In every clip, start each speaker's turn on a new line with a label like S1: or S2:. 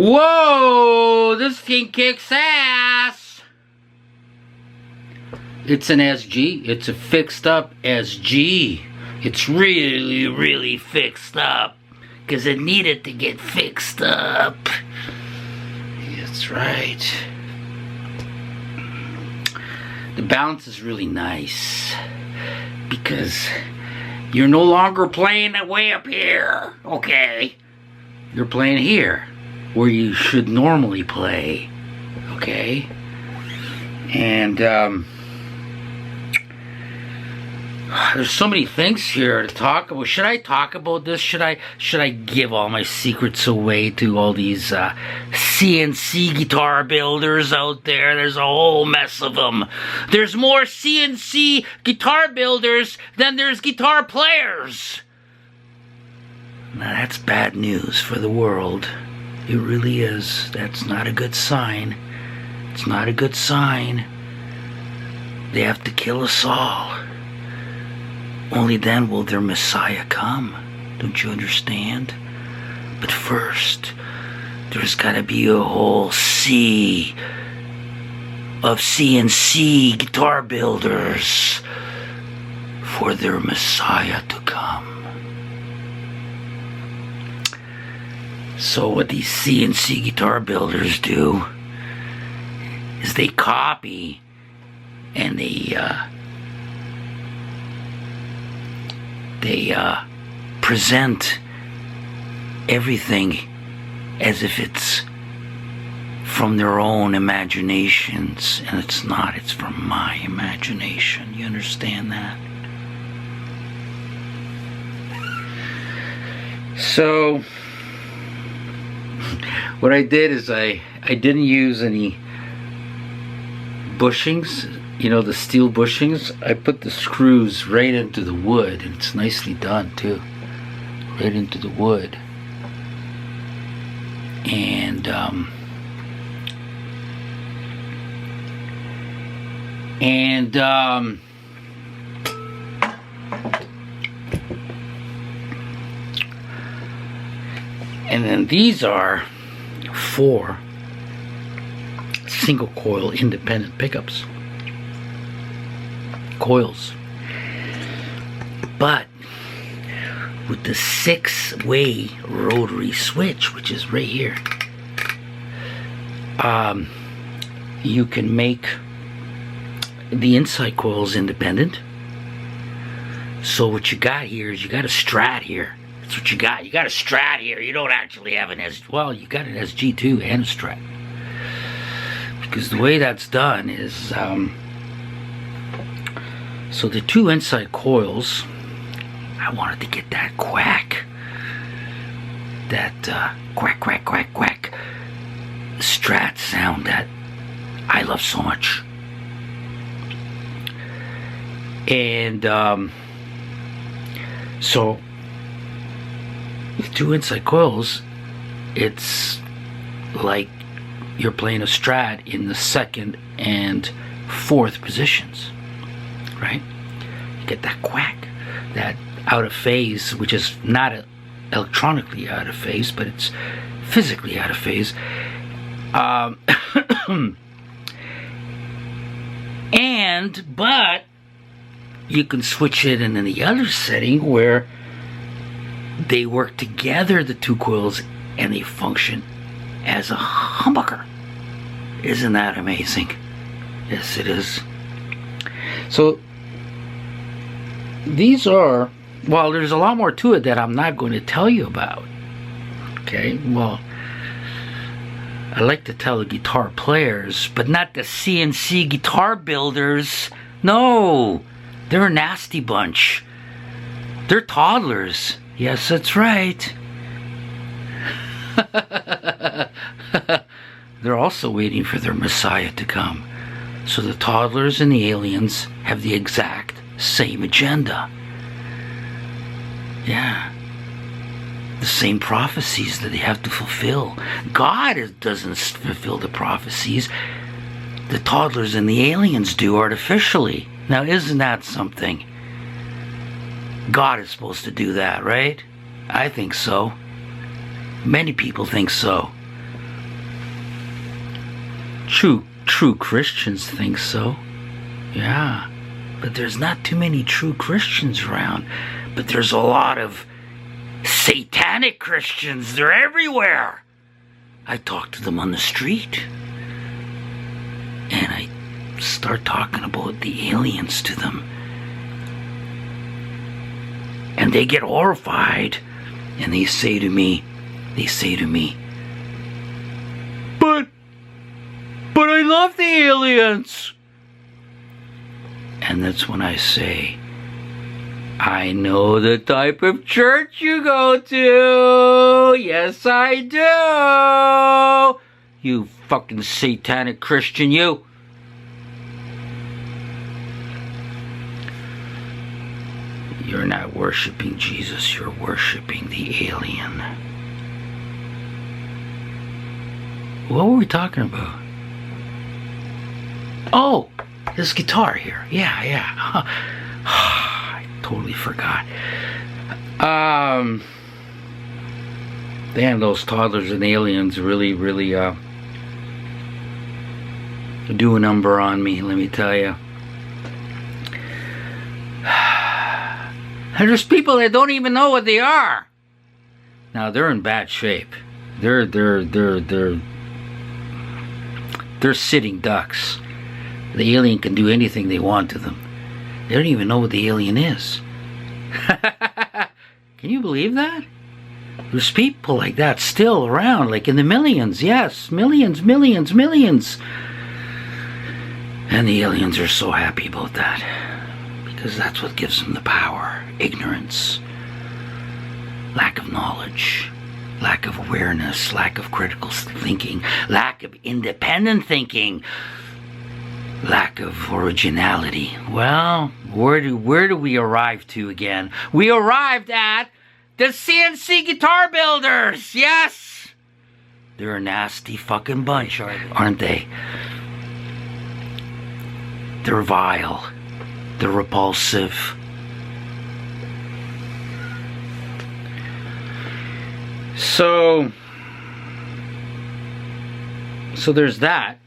S1: Whoa, this thing kicks ass. It's an SG. It's a fixed up SG. It's really, really fixed up because it needed to get fixed up. That's right. The balance is really nice because you're no longer playing it way up here, okay? You're playing here where you should normally play, okay? And There's so many things here to talk about. Should I talk about this? Should I give all my secrets away to all these CNC guitar builders out there? There's a whole mess of them. There's more CNC guitar builders than there's guitar players. Now that's bad news for the world. It really is. That's not a good sign. It's not a good sign. They have to kill us all. Only then will their Messiah come. Don't you understand? But first, there's gotta be a whole sea of CNC guitar builders for their Messiah to come. So what these CNC guitar builders do is they copy and they present everything as if it's from their own imaginations, and it's not. It's from my imagination. You understand that? So what I did is I didn't use any bushings, you know, the steel bushings. I put the screws right into the wood, and it's nicely done too, right into the wood. And then these are 4 single coil independent pickups. Coils. But with the 6-way rotary switch, which is right here, you can make the inside coils independent. So what you got here is you got a Strat here. That's what you got. You got a Strat here. You don't actually have an SG. Well, you got an SG2 and a Strat. Because the way that's done is, so the 2 inside coils, I wanted to get that quack. That quack, quack, quack, quack Strat sound that I love so much. And so with 2 inside coils, it's like you're playing a Strat in the 2nd and 4th positions, right? You get that quack, that out of phase, which is not electronically out of phase, but it's physically out of phase. But you can switch it in the other setting where they work together, the 2 coils, and they function as a humbucker. Isn't that amazing? Yes, it is. So these are, well, there's a lot more to it that I'm not going to tell you about. Okay, well, I like to tell the guitar players, but not the CNC guitar builders. No, they're a nasty bunch. They're toddlers. Yes, that's right. They're also waiting for their Messiah to come. So the toddlers and the aliens have the exact same agenda. Yeah. The same prophecies that they have to fulfill. God doesn't fulfill the prophecies. The toddlers and the aliens do artificially. Now, isn't that something? God is supposed to do that, right? I think so. Many people think so. True Christians think so. Yeah. But there's not too many true Christians around. But there's a lot of satanic Christians. They're everywhere. I talk to them on the street. And I start talking about the aliens to them. And they get horrified. And they say to me, But I love the aliens. And that's when I say, I know the type of church you go to. Yes, I do. You fucking satanic Christian, you. You're not worshiping Jesus, you're worshiping the alien. What were we talking about? Oh, this guitar here. Yeah. I totally forgot. Damn, those toddlers and aliens really do a number on me, let me tell you. And there's people that don't even know what they are. Now they're in bad shape. They're sitting ducks. The alien can do anything they want to them. They don't even know what the alien is. Can you believe that? There's people like that still around, like in the millions. Yes, millions. And the aliens are so happy about that. Because that's what gives them the power. Ignorance. Lack of knowledge. Lack of awareness. Lack of critical thinking. Lack of independent thinking. Lack of originality. Well, where do we arrive to again? We arrived at the CNC guitar builders. Yes! They're a nasty fucking bunch, aren't they? They're vile. They're repulsive. So there's that.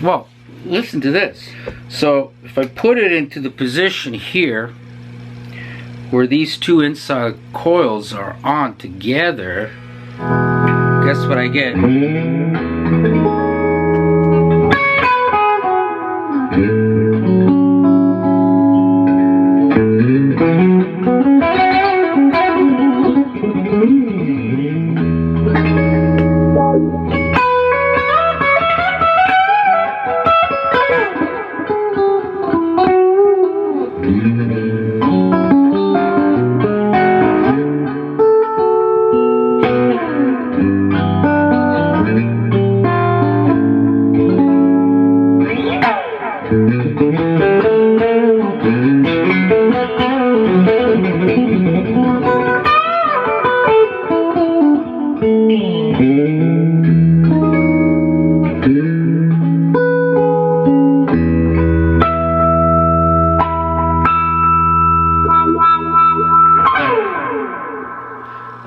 S1: Well, listen to this. So if I put it into the position here where these two inside coils are on together, guess what I get?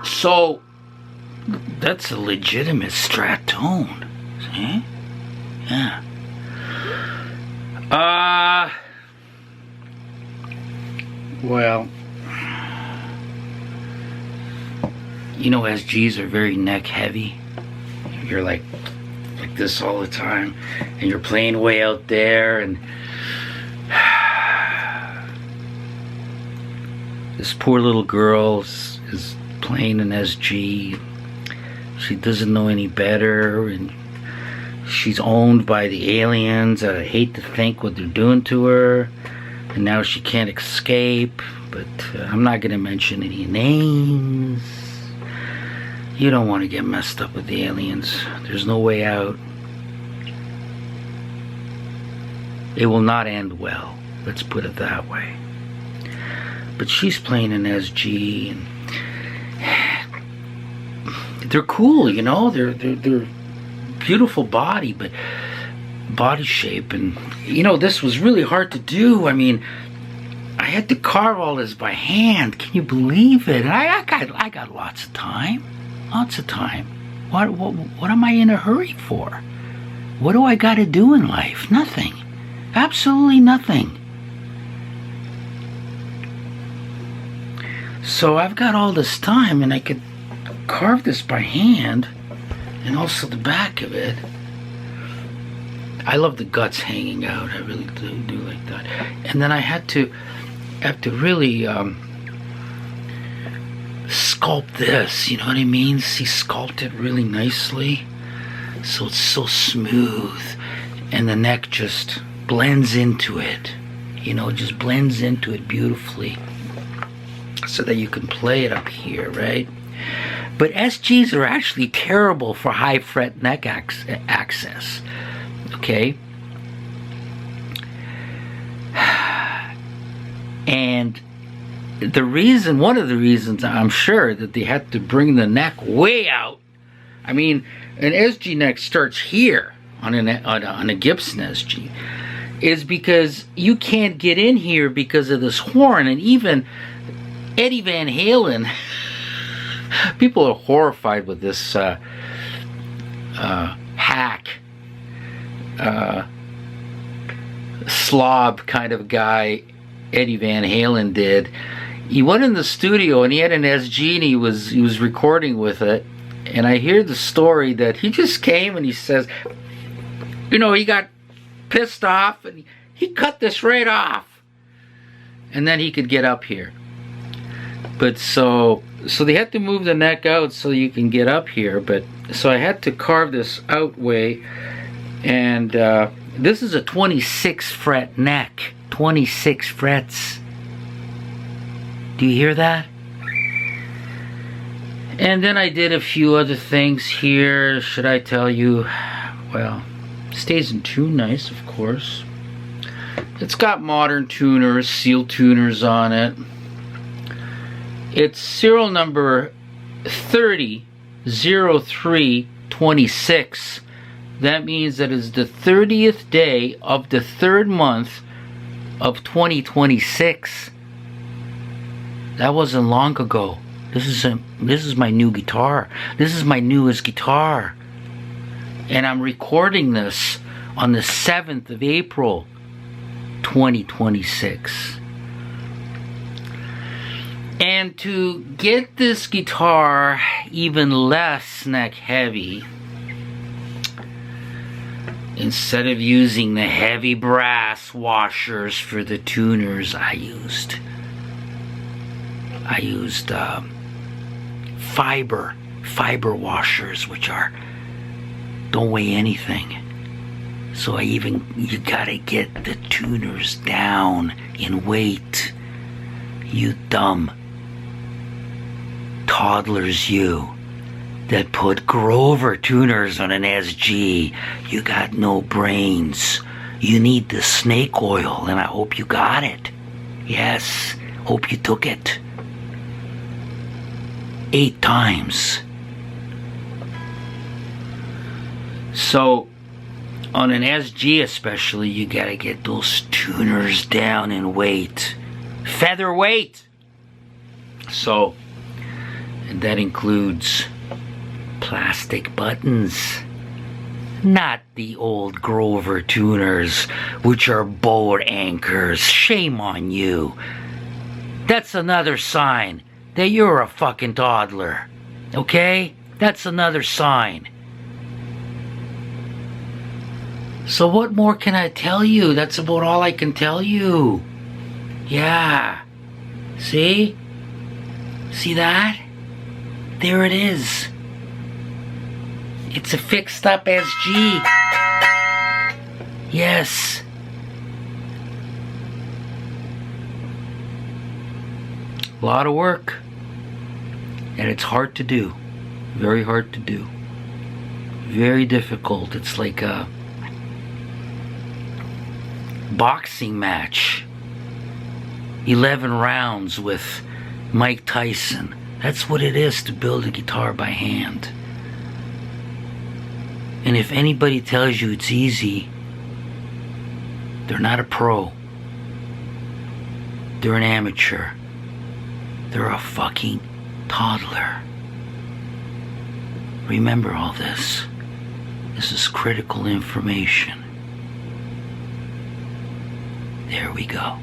S1: So that's a legitimate strat tone. See? Yeah. Well, you know, SGs are very neck heavy. You're like this all the time, and you're playing way out there, and this poor little girl is playing an SG. She doesn't know any better, and she's owned by the aliens. I hate to think what they're doing to her, and now she can't escape. But I'm not going to mention any names. You don't want to get messed up with the aliens. There's no way out. It will not end well. Let's put it that way. But she's playing an SG, and they're cool, you know. They're beautiful body, but body shape, and you know, this was really hard to do. I mean, I had to carve all this by hand. Can you believe it? And I got lots of time. Lots of time. What am I in a hurry for? What do I got to do in life? Nothing. Absolutely nothing. So I've got all this time, and I could carve this by hand, and also the back of it. I love the guts hanging out. I really do like that. And then I have to really sculpt this, you know what I mean? See, sculpt it really nicely so it's so smooth, and the neck just blends into it. You know, it just blends into it beautifully so that you can play it up here, right? But SGs are actually terrible for high fret neck access, okay? And the reason, one of the reasons I'm sure that they had to bring the neck way out, I mean, an SG neck starts here on a Gibson SG, is because you can't get in here because of this horn. And even Eddie Van Halen, people are horrified with this hack, slob kind of guy Eddie Van Halen did. He went in the studio and he had an SG and he was recording with it. And I hear the story that he just came and he says, you know, he got pissed off and he cut this right off. And then he could get up here. But so they had to move the neck out so you can get up here. But so I had to carve this out way. And this is a 26 fret neck. 26 frets. Do you hear that? And then I did a few other things here. Should I tell you? Well, it stays in tune nice, of course. It's got modern tuners, seal tuners on it. It's serial number 300326. That means that it's the 30th day of the 3rd month of 2026. That wasn't long ago. This is my new guitar. This is my newest guitar. And I'm recording this on the 7th of April, 2026. And to get this guitar even less neck heavy, instead of using the heavy brass washers for the tuners, I used fiber washers, which don't weigh anything. So you gotta get the tuners down in weight. You dumb toddlers, you that put Grover tuners on an SG. You got no brains. You need the snake oil, and I hope you got it. Yes, hope you took it. 8 times. So, on an SG especially, you gotta get those tuners down in weight. Featherweight! So, and that includes plastic buttons. Not the old Grover tuners, which are boat anchors. Shame on you. That's another sign that you're a fucking toddler. Okay? That's another sign. So what more can I tell you? That's about all I can tell you. Yeah. See? See that? There it is. It's a fixed up SG. Yes. A lot of work. And it's hard to do. Very hard to do. Very difficult. It's like a boxing match. 11 rounds with Mike Tyson. That's what it is to build a guitar by hand. And if anybody tells you it's easy, they're not a pro. They're an amateur. They're a fucking toddler. Remember all this. This is critical information. There we go.